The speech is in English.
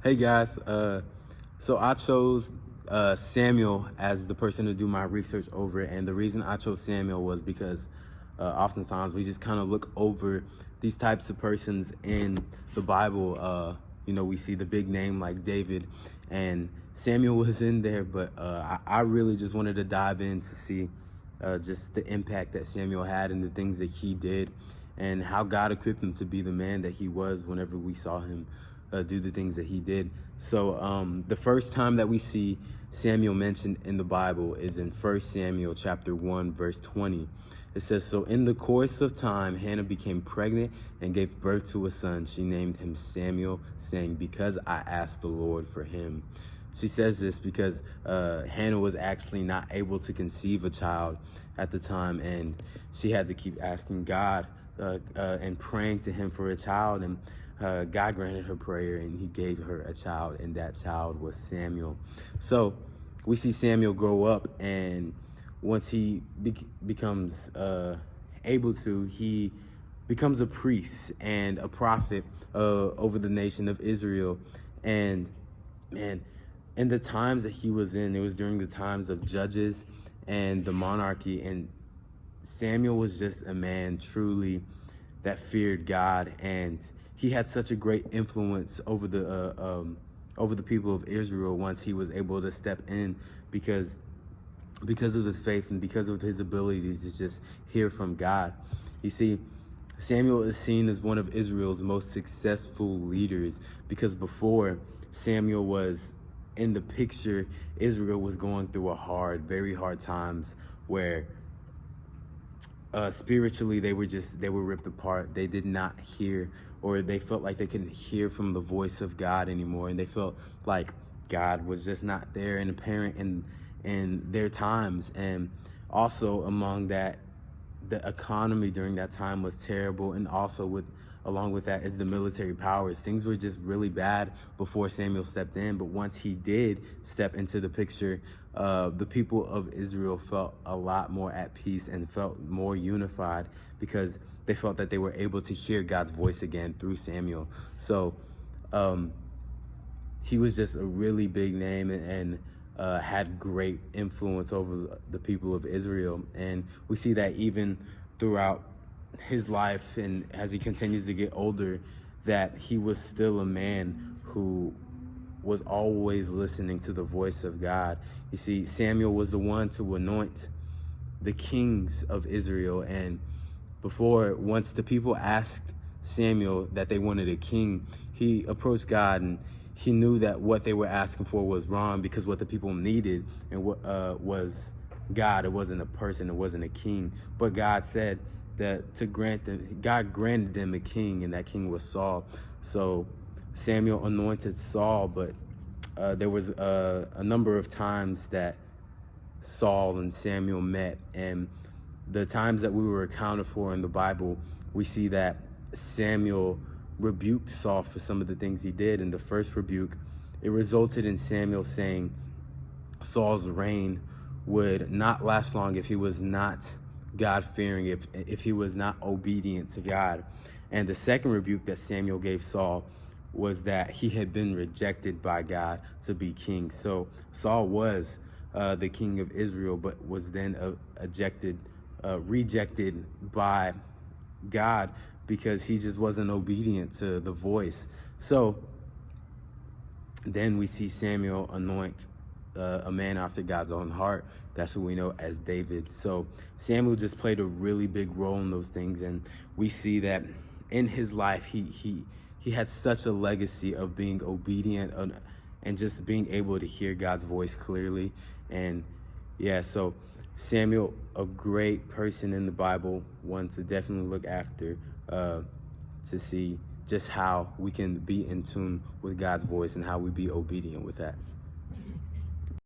Hey guys, so I chose Samuel as the person to do my research over it, and the reason I chose Samuel was because oftentimes we just kind of look over these types of persons in the Bible. We see the big name like David, and Samuel was in there, but I really just wanted to dive in to see just the impact that Samuel had and the things that he did, and how God equipped him to be the man that he was whenever we saw him do the things that he did. So the first time that we see Samuel mentioned in the Bible is in 1 Samuel chapter 1, verse 20. It says, "So in the course of time, Hannah became pregnant and gave birth to a son. She named him Samuel, saying, 'Because I asked the Lord for him.'" She says this because Hannah was actually not able to conceive a child at the time, and she had to keep asking God and praying to him for a child, and God granted her prayer, and he gave her a child, and that child was Samuel. So we see Samuel grow up, and once he becomes able to, he becomes a priest and a prophet over the nation of Israel. And man, in the times that he was in, it was during the times of judges and the monarchy, and Samuel was just a man truly that feared God, and he had such a great influence over the people of Israel once he was able to step in, because of his faith and because of his abilities to just hear from God. You see, Samuel is seen as one of Israel's most successful leaders, because before Samuel was in the picture, Israel was going through very hard times where spiritually they were ripped apart. They did not hear, or they felt like they couldn't hear from the voice of God anymore, and they felt like God was just not there and apparent in their times. And also among that, the economy during that time was terrible, and also along with that is the military powers. Things were just really bad before Samuel stepped in, but once he did step into the picture, the people of Israel felt a lot more at peace and felt more unified, because they felt that they were able to hear God's voice again through Samuel. So he was just a really big name, and had great influence over the people of Israel. And we see that even throughout his life, and as he continues to get older, that he was still a man who was always listening to the voice of God. You see, Samuel was the one to anoint the kings of Israel, and once the people asked Samuel that they wanted a king, he approached God, and he knew that what they were asking for was wrong, because what the people needed and was God. It wasn't a person, it wasn't a king, but God said that God granted them a king, and that king was Saul. So Samuel anointed Saul, but there was a number of times that Saul and Samuel met, and the times that we were accounted for in the Bible, we see that Samuel rebuked Saul for some of the things he did. And the first rebuke, it resulted in Samuel saying Saul's reign would not last long if he was not God-fearing, if he was not obedient to God. And the second rebuke that Samuel gave Saul was that he had been rejected by God to be king. So Saul was the king of Israel, but was then rejected by God, because he just wasn't obedient to the voice. So then we see Samuel anoint a man after God's own heart. That's who we know as David. So Samuel just played a really big role in those things, and we see that in his life he had such a legacy of being obedient and just being able to hear God's voice clearly. And yeah, so Samuel, a great person in the Bible, one to definitely look after, to see just how we can be in tune with God's voice and how we be obedient with that.